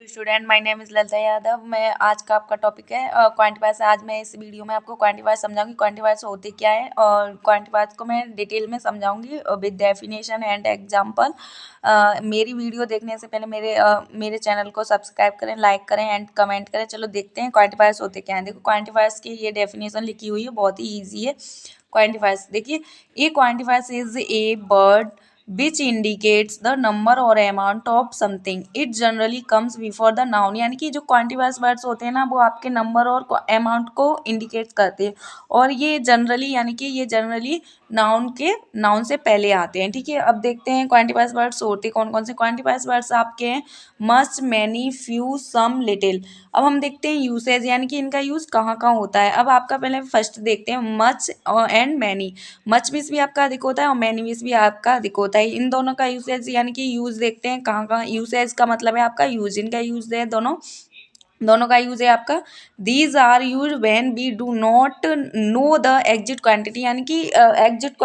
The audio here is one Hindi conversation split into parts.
Student, my name is Lalita Yadav. मैं आज का आपका टॉपिक है क्वांटिफायर्स। आज मैं इस वीडियो में आपको क्वांटिफायर्स समझाऊंगी, क्वांटिफायर्स होते क्या है और क्वांटिफायर्स को मैं डिटेल में समझाऊंगी विद डेफिनेशन एंड एग्जांपल। मेरी वीडियो देखने से पहले मेरे चैनल को सब्सक्राइब करें, लाइक करें एंड कमेंट करें। चलो देखते हैं क्वांटिफायर्स होते क्या हैं। देखो, क्वांटिफायर्स की ये डेफिनेशन लिखी हुई है, बहुत ही ईजी है। क्वांटिफायर्स देखिए, ये quantifiers is a word which indicates the number or amount of something. It generally comes before the noun. यानी कि जो क्वांटिफायर्स वर्ड्स होते हैं ना, वो आपके नंबर और अमाउंट को इंडिकेट करते हैं और ये जनरली नाउन से पहले आते हैं। ठीक है, अब देखते हैं क्वांटिफायर्स वर्ड्स होते कौन कौन से। क्वांटिफायर्स वर्ड्स आपके हैं मच, मैनी, फ्यू, सम, लिटिल। अब हम देखते हैं यूसेज, यानी कि इनका यूज़ कहाँ कहाँ होता है। अब आपका पहले फर्स्ट देखते हैं much and many. Much means भी आपका अधिक होता है और मैनी मीन्स भी आपका अधिक होता है। इन दोनों का यूसेज यानी कि यूज़ देखते हैं कहाँ कहाँ। यूसेज का मतलब है आपका यूज, इनका यूज है दोनों का यूज है आपका। These are use when we do not know the exact quantity, यानी कि एग्जिट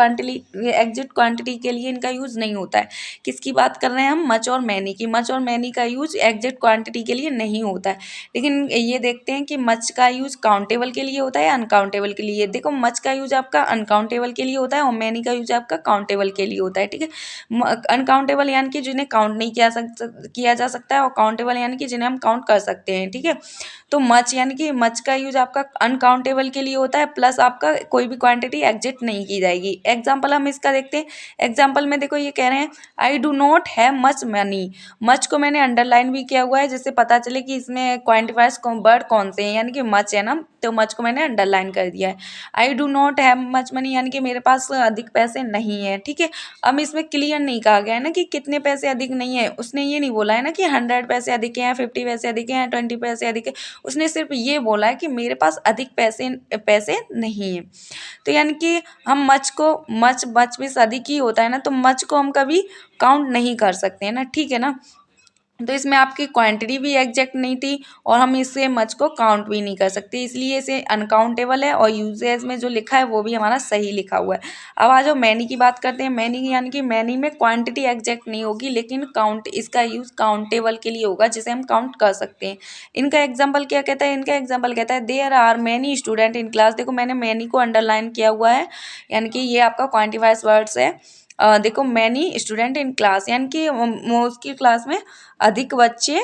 क्वांटिटी के लिए इनका यूज नहीं होता है। किसकी बात कर रहे हैं हम? मच और मैनी की। मच और मैनी का यूज एग्जिट क्वांटिटी के लिए नहीं होता है। लेकिन ये देखते हैं कि मच का यूज काउंटेबल के लिए होता है या अनकाउंटेबल के लिए। देखो, मच का यूज आपका अनकाउंटेबल के लिए होता है और मैनी का यूज आपका काउंटेबल के लिए होता है। ठीक है, अनकाउंटेबल यानी कि जिन्हें काउंट नहीं किया जा सकता है और काउंटेबल यानी कि जिन्हें हम काउंट कर सकते हैं। ठीक है, तो मच यानी कि मच का यूज आपका अनकाउंटेबल के लिए होता है, प्लस आपका कोई भी क्वांटिटी एग्जिट नहीं की जाएगी। एग्जाम्पल हम इसका देखते हैं। एग्जाम्पल में देखो, ये कह रहे हैं I do not have much money. Much को मैंने अंडरलाइन भी किया हुआ है जिससे पता चले कि इसमें क्वांटिफायर्स वर्ड कौन से हैं, यानी कि मच है ना, तो मच को मैंने अंडरलाइन कर दिया है। I do not have much money यानी कि मेरे पास अधिक पैसे नहीं है। ठीक है, अब इसमें क्लियर नहीं कहा गया है ना कि कितने पैसे अधिक नहीं है। उसने ये नहीं बोला है ना कि 100 पैसे अधिक हैं, 50 पैसे अधिक हैं, 20 पैसे अधिक है। उसने सिर्फ ये बोला है कि मेरे पास अधिक पैसे नहीं है। तो यानी कि हम मच भी अधिक ही होता है ना, तो मच को हम कभी काउंट नहीं कर सकते हैं ना। ठीक है ना, तो इसमें आपकी क्वांटिटी भी एग्जैक्ट नहीं थी और हम इससे मच को काउंट भी नहीं कर सकते, इसलिए इसे अनकाउंटेबल है और यूजेज में जो लिखा है वो भी हमारा सही लिखा हुआ है। अब आ जाओ मैनी की बात करते हैं। मैनी यानी कि मैनी में क्वांटिटी एग्जैक्ट नहीं होगी, लेकिन काउंट इसका यूज काउंटेबल के लिए होगा, जिसे हम काउंट कर सकते हैं। इनका एग्जाम्पल क्या कहता है? इनका एग्जाम्पल कहता है there are many student in class. देखो, मैंने मैनी को अंडरलाइन किया हुआ है, यानी कि ये आपका क्वांटिफायर्स वर्ड्स है। देखो, मैनी स्टूडेंट इन क्लास यानी कि उसकी क्लास में अधिक बच्चे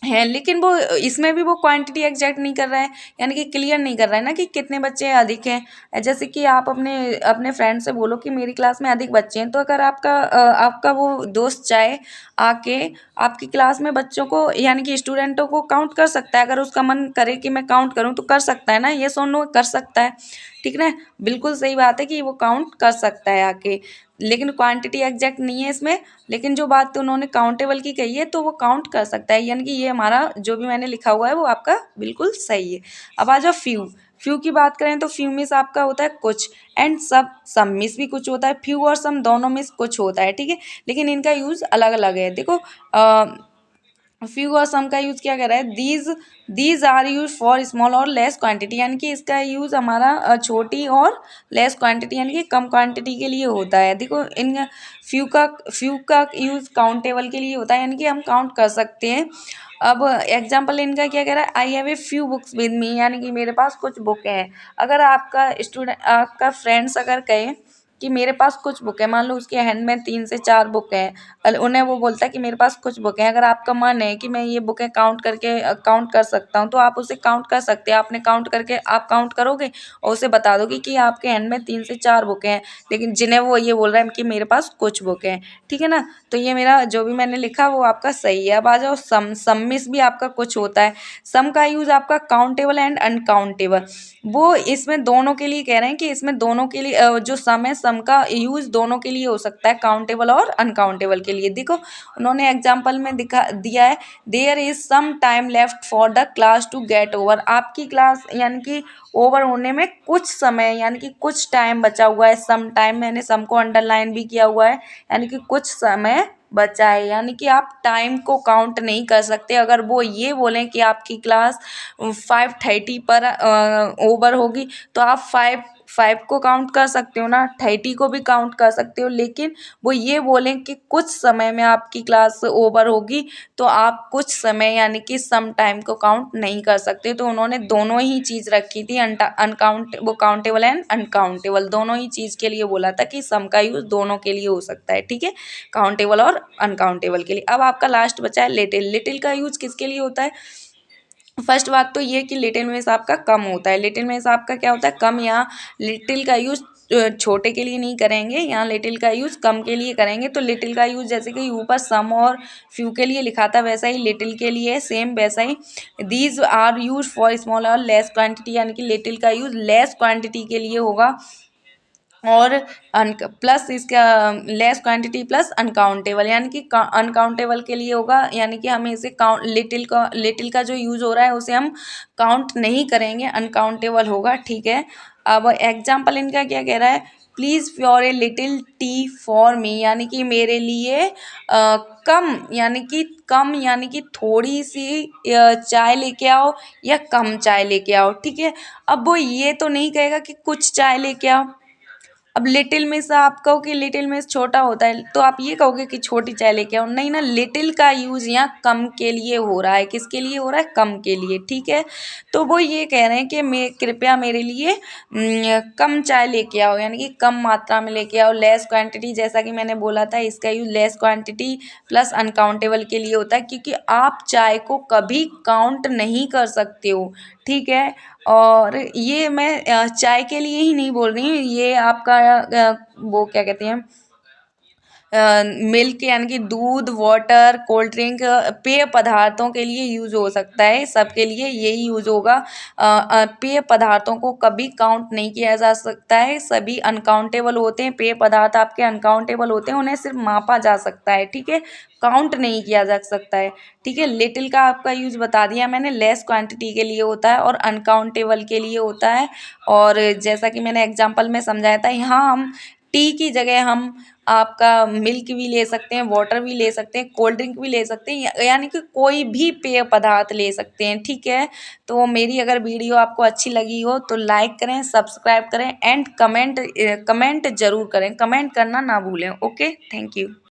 हैं, लेकिन वो इसमें भी वो क्वांटिटी एग्जैक्ट नहीं कर रहा है, यानी कि क्लियर नहीं कर रहा है ना कि कितने बच्चे अधिक हैं। जैसे कि आप अपने अपने फ्रेंड से बोलो कि मेरी क्लास में अधिक बच्चे हैं, तो अगर आपका वो दोस्त चाहे आके आपकी क्लास में बच्चों को यानी कि स्टूडेंटों को काउंट कर सकता है। अगर उसका मन करे कि मैं काउंट करूँ तो कर सकता है ना, ये नो कर सकता है। ठीक ना, बिल्कुल सही बात है कि वो काउंट कर सकता है आके, लेकिन क्वांटिटी एग्जैक्ट नहीं है इसमें। लेकिन जो बात तो उन्होंने काउंटेबल की कही है तो वो काउंट कर सकता है, यानी कि ये हमारा जो भी मैंने लिखा हुआ है वो आपका बिल्कुल सही है। अब आ जाओ फ्यू। फ्यू की बात करें तो फ्यू मीन्स आपका होता है कुछ, एंड सम मीन्स भी कुछ होता है। फ्यू और सम दोनों मीन्स कुछ होता है। ठीक है, लेकिन इनका यूज अलग अलग है। देखो, फ्यू और सम का यूज क्या कर रहा है? These are use for small और लेस क्वांटिटी, यानी कि इसका यूज हमारा छोटी और लेस क्वांटिटी यानी कि कम क्वांटिटी के लिए होता है। देखो, इन फ्यू का यूज काउंटेबल के लिए होता है, यानी कि हम काउंट कर सकते हैं। अब एग्जाम्पल इनका क्या कह रहा है? I have a few books with me, यानी कि मेरे पास कुछ बुक हैं। अगर आपका फ्रेंड्स अगर कहे कि मेरे पास कुछ बुक है, मान लो उसके हैंड में 3 से 4 बुक हैं, उन्हें वो बोलता है कि मेरे पास कुछ बुक हैं। अगर आपका मन है कि मैं ये बुकें काउंट कर सकता हूँ, तो आप उसे काउंट कर सकते हैं। आपने काउंट करके आप काउंट करोगे और उसे बता दोगे कि आपके हैंड में 3 से 4 बुकें हैं, लेकिन जिन्हें वो ये बोल रहा है कि मेरे पास कुछ बुक हैं। ठीक है ना, तो ये मेरा जो भी मैंने लिखा वो आपका सही है। अब आ जाओ सम मिस भी आपका कुछ होता है। सम का यूज आपका काउंटेबल एंड अनकाउंटेबल, वो इसमें दोनों के लिए कह रहे हैं कि इसमें दोनों के लिए जो सम है, सम का यूज दोनों के लिए हो सकता है, काउंटेबल और अनकाउंटेबल के लिए। देखो, उन्होंने एग्जाम्पल में दिया है there is some time left for the class to get over. आपकी क्लास यानी कि ओवर होने में कुछ समय यानी कि कुछ टाइम बचा हुआ है। सम टाइम, मैंने सम को अंडरलाइन भी किया हुआ है, यानी कि कुछ समय बचा है, यानी कि आप टाइम को काउंट नहीं कर सकते। अगर वो ये बोलें कि आपकी क्लास 5:30 पर ओवर होगी, तो आप 5 को काउंट कर सकते हो ना, 30 को भी काउंट कर सकते हो, लेकिन वो ये बोलें कि कुछ समय में आपकी क्लास ओवर होगी तो आप कुछ समय यानी कि सम टाइम को काउंट नहीं कर सकते। तो उन्होंने दोनों ही चीज़ रखी थी, वो काउंटेबल एंड अनकाउंटेबल दोनों ही चीज़ के लिए बोला था कि सम का यूज़ दोनों के लिए हो सकता है, ठीक है, काउंटेबल और अनकाउंटेबल के लिए। अब आपका लास्ट बचा है लिटिल। लिटिल का यूज़ किसके लिए होता है? फर्स्ट बात तो ये कि लिटिल में से आपका कम होता है। लिटिल में से आपका क्या होता है? कम। यहाँ लिटिल का यूज़ छोटे के लिए नहीं करेंगे, यहाँ लिटिल का यूज़ कम के लिए करेंगे। तो लिटिल का यूज़ जैसे कि ऊपर सम और फ्यू के लिए लिखा था वैसा ही लिटिल के लिए सेम वैसा ही। These are use for small और लेस क्वांटिटी, यानी कि लिटिल का यूज़ लेस क्वांटिटी के लिए होगा और प्लस इसका लेस क्वांटिटी प्लस अनकाउंटेबल, यानी कि अनकाउंटेबल के लिए होगा, यानी कि हमें इसे काउंट लिटिल का जो यूज़ हो रहा है उसे हम काउंट नहीं करेंगे, अनकाउंटेबल होगा, ठीक है। अब एग्जाम्पल इनका क्या कह रहा है? Please pure a little T for me, यानी कि मेरे लिए कम यानी कि थोड़ी सी चाय लेके आओ या कम चाय लेके आओ, ठीक है। अब वो ये तो नहीं कहेगा कि कुछ चाय लेके आओ। अब लिटिल में से आप कहो कि लिटिल में से छोटा होता है तो आप ये कहोगे कि छोटी चाय लेके आओ, नहीं ना, लिटिल का यूज़ यहाँ कम के लिए हो रहा है। किसके लिए हो रहा है? कम के लिए, ठीक है। तो वो ये कह रहे हैं कि कृपया मेरे लिए कम चाय लेके आओ, यानी कि कम मात्रा में लेके आओ। लेस क्वांटिटी, जैसा कि मैंने बोला था, इसका use less quantity plus uncountable के लिए होता है, क्योंकि आप चाय को कभी काउंट नहीं कर सकते हो, ठीक है। और ये मैं चाय के लिए ही नहीं बोल रही हूँ, ये आपका वो क्या कहते हैं, मिल्क यानी कि दूध, वाटर, कोल्ड ड्रिंक, पेय पदार्थों के लिए यूज़ हो सकता है, सबके लिए यही यूज़ होगा। पेय पदार्थों को कभी काउंट नहीं किया जा सकता है, सभी अनकाउंटेबल होते हैं। पेय पदार्थ आपके अनकाउंटेबल होते हैं, उन्हें सिर्फ मापा जा सकता है, ठीक है, काउंट नहीं किया जा सकता है, ठीक है। लिटिल का आपका यूज़ बता दिया मैंने, लेस क्वांटिटी के लिए होता है और अनकाउंटेबल के लिए होता है। और जैसा कि मैंने एग्जांपल में समझाया था, यहाँ हम टी की जगह हम आपका मिल्क भी ले सकते हैं, वाटर भी ले सकते हैं, कोल्ड ड्रिंक भी ले सकते हैं, यानी कि कोई भी पेय पदार्थ ले सकते हैं, ठीक है। तो मेरी अगर वीडियो आपको अच्छी लगी हो तो लाइक करें, सब्सक्राइब करें एंड कमेंट ज़रूर करें, कमेंट करना ना भूलें। Okay, thank you.